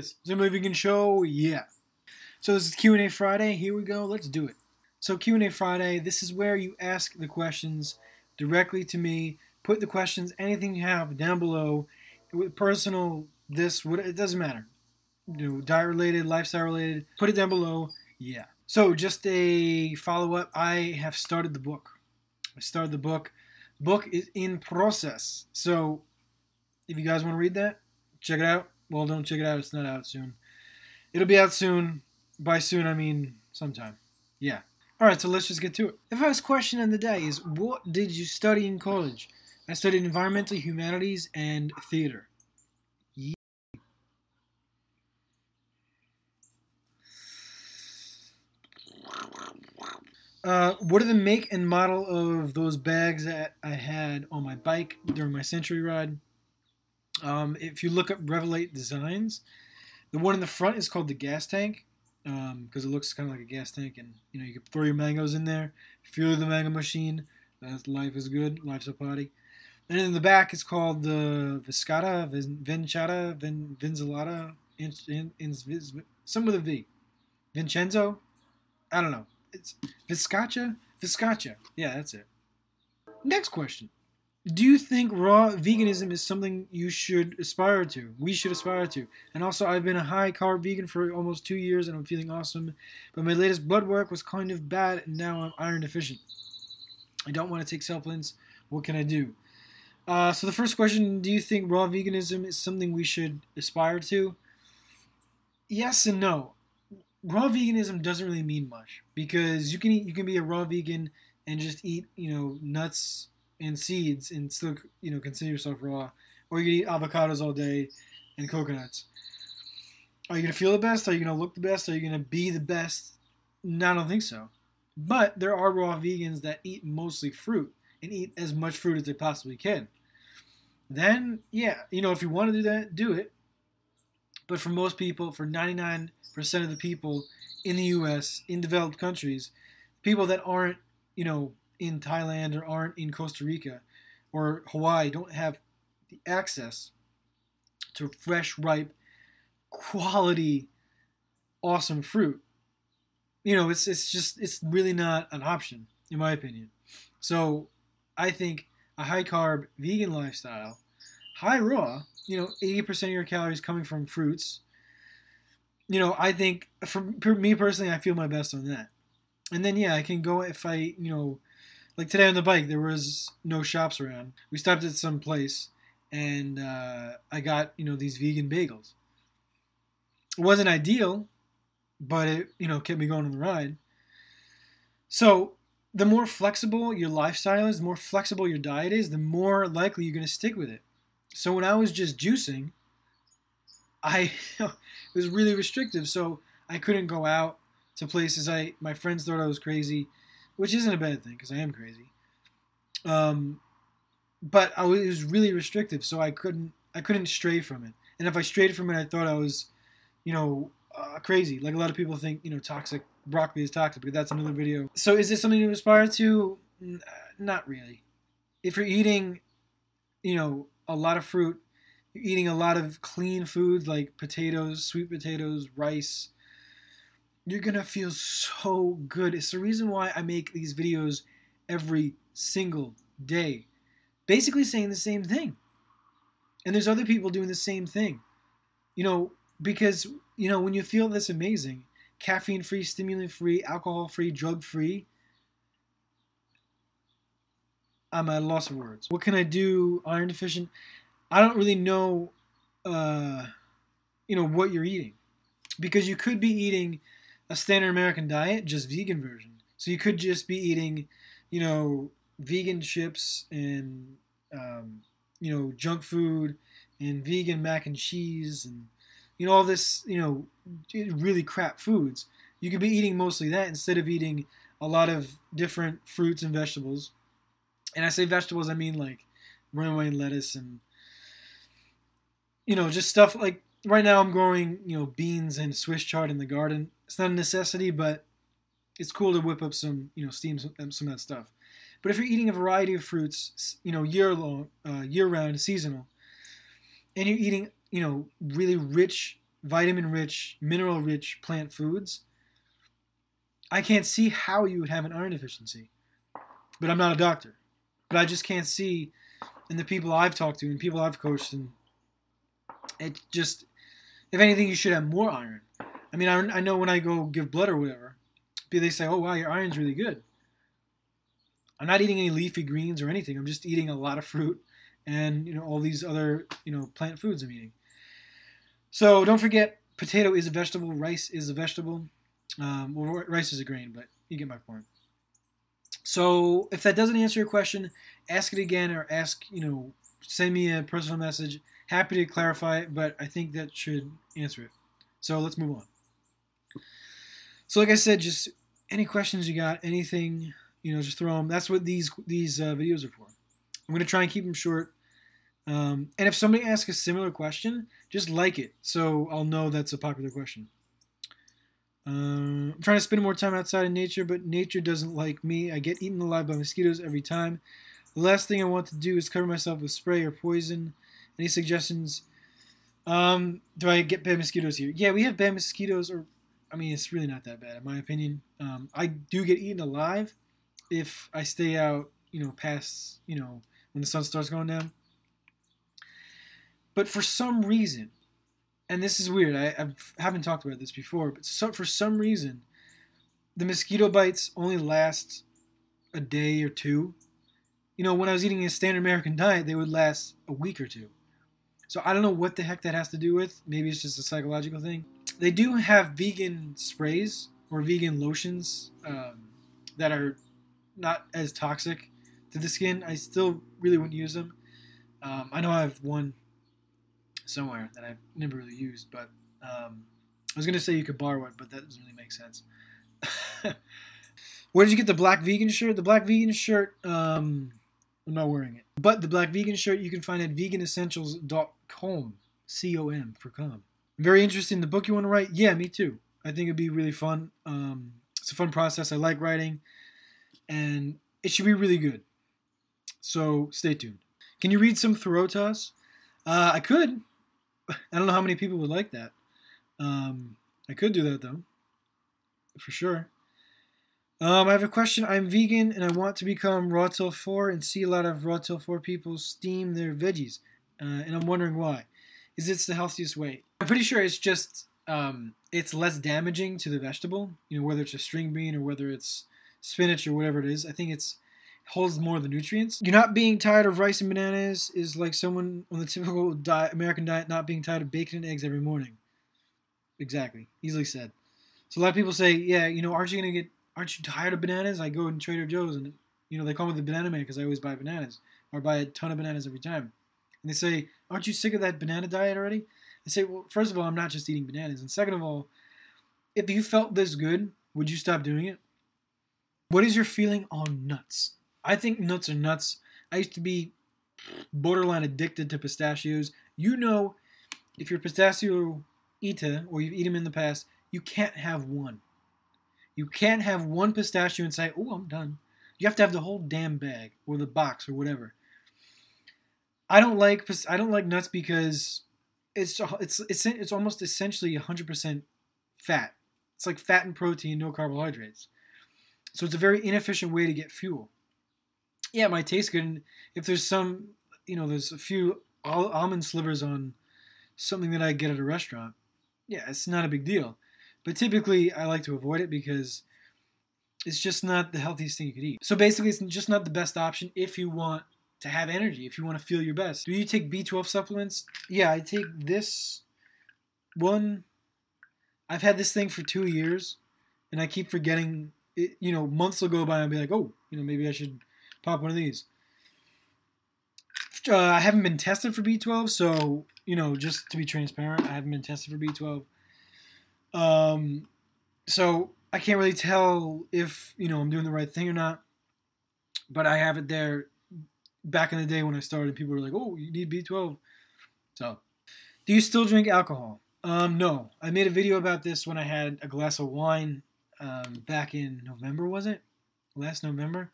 is. Zombie Vegan Show, yeah. So this is Q&A Friday. Here we go. Let's do it. So Q&A Friday, this is where you ask the questions directly to me. Put the questions, anything you have down below. Personal, this, what, it doesn't matter. Diet related, lifestyle related. Put it down below. Yeah. So just a follow-up. I have started the book. Book is in process. So if you guys want to read that, check it out. Well, don't check it out. It's not out soon. It'll be out soon. By soon, I mean sometime. Yeah. All right, so let's just get to it. The first question of the day is, what did you study in college? I studied environmental humanities and theater. Yeah. What are the make and model of those bags that I had on my bike during my Century ride? If you look up Revelate Designs, the one in the front is called the gas tank, because it looks kind of like a gas tank, and you can throw your mangoes in there, fuel the mango machine. Life is good, life's a party. And in the back, it's called the Viscata, Vinciata, Vinzolata, some with a V. Vincenzo? I don't know. It's Viscacha? Viscacha. Yeah, that's it. Next question. Do you think raw veganism is something you should aspire to? We should aspire to. And also, I've been a high-carb vegan for almost 2 years, and I'm feeling awesome. But my latest blood work was kind of bad, and now I'm iron deficient. I don't want to take supplements. What can I do? So the first question, do you think raw veganism is something we should aspire to? Yes and no. Raw veganism doesn't really mean much, because you can be a raw vegan and just eat nuts and seeds and still consider yourself raw, or you can eat avocados all day and coconuts. Are you gonna feel the best? Are you gonna look the best? Are you gonna be the best? No, I don't think so. But there are raw vegans that eat mostly fruit and eat as much fruit as they possibly can. Then yeah, if you want to do that, do it. But for most people, for 99% of the people in the U.S., in developed countries, people that aren't, in Thailand or aren't in Costa Rica or Hawaii, don't have the access to fresh, ripe, quality, awesome fruit. It's really not an option, in my opinion. So I think a high-carb vegan lifestyle, high raw, 80% of your calories coming from fruits. I think, for me personally, I feel my best on that. And then, yeah, I can go if I, like today on the bike, there was no shops around. We stopped at some place, and I got, these vegan bagels. It wasn't ideal, but it, kept me going on the ride. So the more flexible your lifestyle is, the more flexible your diet is, the more likely you're going to stick with it. So when I was just juicing, it was really restrictive, so I couldn't go out to places. My friends thought I was crazy, which isn't a bad thing because I am crazy. But it was really restrictive, so I couldn't stray from it. And if I strayed from it, I thought I was, crazy. Like a lot of people think, toxic broccoli is toxic, but that's another video. So is this something to aspire to? Not really. If you're eating, a lot of fruit, you're eating a lot of clean foods like potatoes, sweet potatoes, rice, you're going to feel so good. It's the reason why I make these videos every single day, basically saying the same thing. And there's other people doing the same thing, because, when you feel this amazing, caffeine-free, stimulant-free, alcohol-free, drug-free, I'm at a loss of words. What can I do? Iron deficient? I don't really know, what you're eating, because you could be eating a standard American diet, just vegan version. So you could just be eating, vegan chips and, junk food and vegan mac and cheese and, all this, really crap foods. You could be eating mostly that instead of eating a lot of different fruits and vegetables. And I say vegetables, I mean like romaine lettuce and, just stuff like right now I'm growing, beans and Swiss chard in the garden. It's not a necessity, but it's cool to whip up some, steam some of that stuff. But if you're eating a variety of fruits, year-round, seasonal, and you're eating, really rich vitamin-rich, mineral-rich plant foods, I can't see how you would have an iron deficiency. But I'm not a doctor. But I just can't see, in the people I've talked to and people I've coached, and it just, if anything, you should have more iron. I mean, I know when I go give blood or whatever, they say, oh, wow, your iron's really good. I'm not eating any leafy greens or anything. I'm just eating a lot of fruit and, all these other, plant foods I'm eating. So don't forget, potato is a vegetable. Rice is a vegetable. Well, rice is a grain, but you get my point. So if that doesn't answer your question, ask it again, or send me a personal message. Happy to clarify it, but I think that should answer it. So let's move on. So like I said, just any questions you got, anything, just throw them. That's what these videos are for. I'm going to try and keep them short. And if somebody asks a similar question, just like it, so I'll know that's a popular question. I'm trying to spend more time outside in nature, but nature doesn't like me. I get eaten alive by mosquitoes every time. The last thing I want to do is cover myself with spray or poison. Any suggestions? Do I get bad mosquitoes here? Yeah, we have bad mosquitoes, it's really not that bad, in my opinion. I do get eaten alive if I stay out, past, when the sun starts going down. But for some reason, and this is weird, I haven't talked about this before, but for some reason, the mosquito bites only last a day or two. When I was eating a standard American diet, they would last a week or two. So I don't know what the heck that has to do with. Maybe it's just a psychological thing. They do have vegan sprays or vegan lotions that are not as toxic to the skin. I still really wouldn't use them. I know I have one somewhere that I've never really used, but I was going to say you could borrow it, but that doesn't really make sense. Where did you get the black vegan shirt? The black vegan shirt, I'm not wearing it. But the black vegan shirt you can find at veganessentials.com, C-O-M for com. Very interested in the book you want to write? Yeah, me too. I think it'd be really fun. It's a fun process. I like writing, and it should be really good. So stay tuned. Can you read some Thoreautas? I could. I don't know how many people would like that. I could do that, though. For sure. I have a question. I'm vegan, and I want to become raw till 4 and see a lot of raw till 4 people steam their veggies. And I'm wondering why. Is this the healthiest way? I'm pretty sure it's just, it's less damaging to the vegetable. Whether it's a string bean or whether it's spinach or whatever it is. I think it holds more of the nutrients. You're not being tired of rice and bananas is like someone on the typical American diet not being tired of bacon and eggs every morning. Exactly. Easily said. So a lot of people say, yeah, aren't you tired of bananas? I go in Trader Joe's and, they call me the banana man because I always buy bananas. Or buy a ton of bananas every time. And they say, aren't you sick of that banana diet already? I say, well, first of all, I'm not just eating bananas. And second of all, if you felt this good, would you stop doing it? What is your feeling on nuts? I think nuts are nuts. I used to be borderline addicted to pistachios. If you're a pistachio eater, or you've eaten them in the past, you can't have one. You can't have one pistachio and say, oh, I'm done. You have to have the whole damn bag, or the box, or whatever. I don't like nuts because it's almost essentially 100% fat. It's like fat and protein, no carbohydrates. So it's a very inefficient way to get fuel. Yeah, it might taste good. And if there's there's a few almond slivers on something that I get at a restaurant, yeah, it's not a big deal. But typically, I like to avoid it because it's just not the healthiest thing you could eat. So basically, it's just not the best option if you want to have energy, if you want to feel your best. Do you take B12 supplements? Yeah, I take this one. I've had this thing for 2 years, and I keep forgetting. Months will go by and I'll be like, oh, maybe I should pop one of these. I haven't been tested for B12, so, just to be transparent, I haven't been tested for B12. So I can't really tell if, I'm doing the right thing or not. But I have it there. Back in the day when I started, people were like, oh, you need B12. So, do you still drink alcohol? No. I made a video about this when I had a glass of wine back in November, was it? Last November?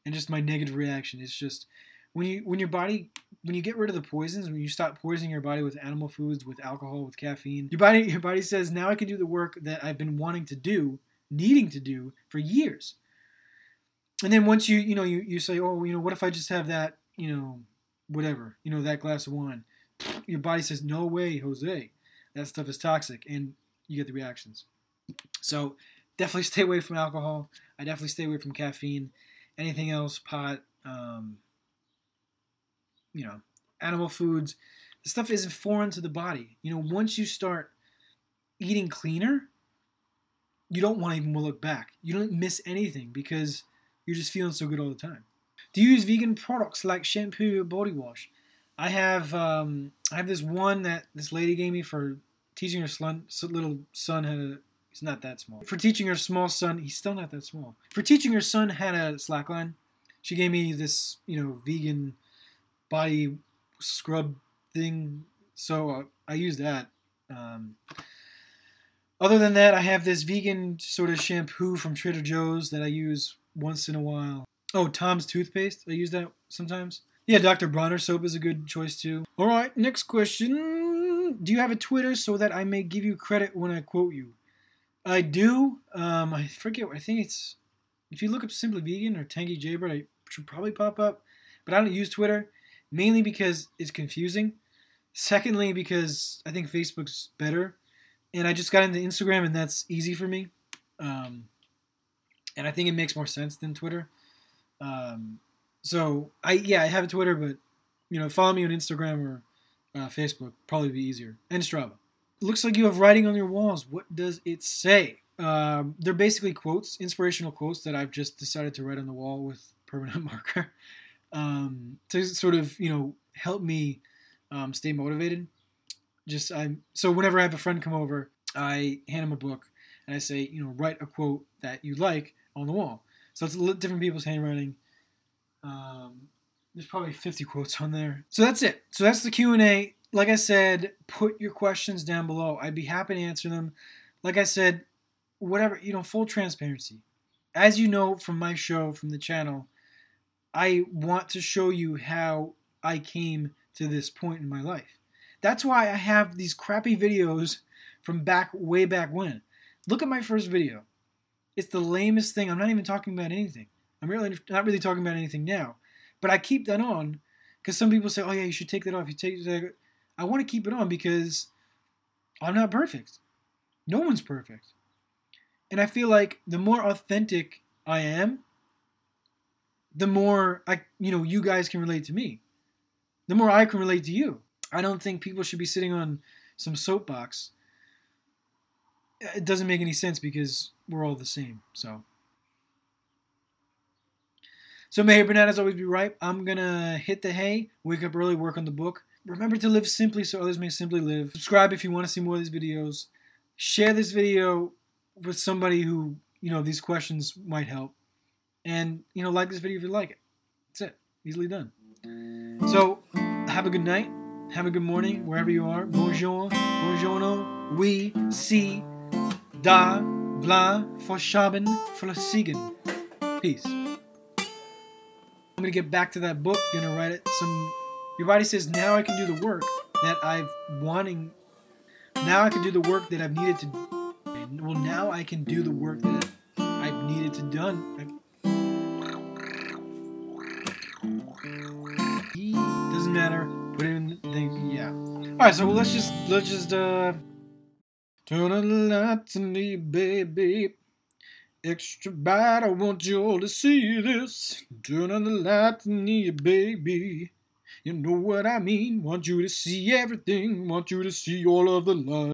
And just my negative reaction. It's just, when your body when you get rid of the poisons, when you stop poisoning your body with animal foods, with alcohol, with caffeine, your body says, now I can do the work that I've been wanting to do, needing to do for years. And then once you say, oh, what if I just have that, whatever, that glass of wine? Your body says, no way, Jose. That stuff is toxic, and you get the reactions. So definitely stay away from alcohol. I definitely stay away from caffeine. Anything else, pot, animal foods. The stuff isn't foreign to the body. Once you start eating cleaner, you don't want to even look back. You don't miss anything because you're just feeling so good all the time. Do you use vegan products like shampoo or body wash? I have this one that this lady gave me for teaching her little son had a. He's not that small. For teaching her small son, he's still not that small. For teaching her son had a slackline, she gave me this vegan body scrub thing. So I use that. Other than that, I have this vegan sort of shampoo from Trader Joe's that I use once in a while. Oh, Tom's toothpaste. I use that sometimes. Yeah, Dr. Bronner soap is a good choice too. All right, next question. Do you have a Twitter so that I may give you credit when I quote you? I do. I forget. I think it's, if you look up Simply Vegan or Tangy Jaybird, I should probably pop up. But I don't use Twitter, mainly because it's confusing. Secondly, because I think Facebook's better. And I just got into Instagram, and that's easy for me. And I think it makes more sense than Twitter. So I have a Twitter, but follow me on Instagram or Facebook, probably be easier. And Strava. Looks like you have writing on your walls. What does it say? They're basically quotes, inspirational quotes that I've just decided to write on the wall with permanent marker to sort of help me stay motivated. So whenever I have a friend come over, I hand him a book and I say, write a quote that you like on the wall. So it's different people's handwriting. There's probably 50 quotes on there. So that's it. So that's the Q&A. Like I said, put your questions down below. I'd be happy to answer them. Like I said, whatever, full transparency. As you know from my show, from the channel, I want to show you how I came to this point in my life. That's why I have these crappy videos from way back when. Look at my first video. It's the lamest thing. I'm not even talking about anything. I'm really not really talking about anything now. But I keep that on because some people say, oh yeah, you should take that off. I want to keep it on because I'm not perfect. No one's perfect. And I feel like the more authentic I am, the more you guys can relate to me. The more I can relate to you. I don't think people should be sitting on some soapbox. It doesn't make any sense because we're all the same. So may your bananas always be ripe. I'm going to hit the hay, wake up early, work on the book. Remember to live simply so others may simply live. Subscribe if you want to see more of these videos. Share this video with somebody who, these questions might help. And, like this video if you like it. That's it. Easily done. So, have a good night. Have a good morning, wherever you are. Bonjour, buongiorno, oui, si, da, vla, verschaben, flasigen. Peace. I'm going to get back to that book. Going to write it. Your body says, now I can do the work that now I can do the work that I've needed to. Well, now I can do the work that I've needed to done. Doesn't matter. Put in yeah. All right, so let's just turn on the lights and me, baby. Extra bright, I want you all to see this. Turn on the lights and me, baby. You know what I mean? Want you to see everything. Want you to see all of the light.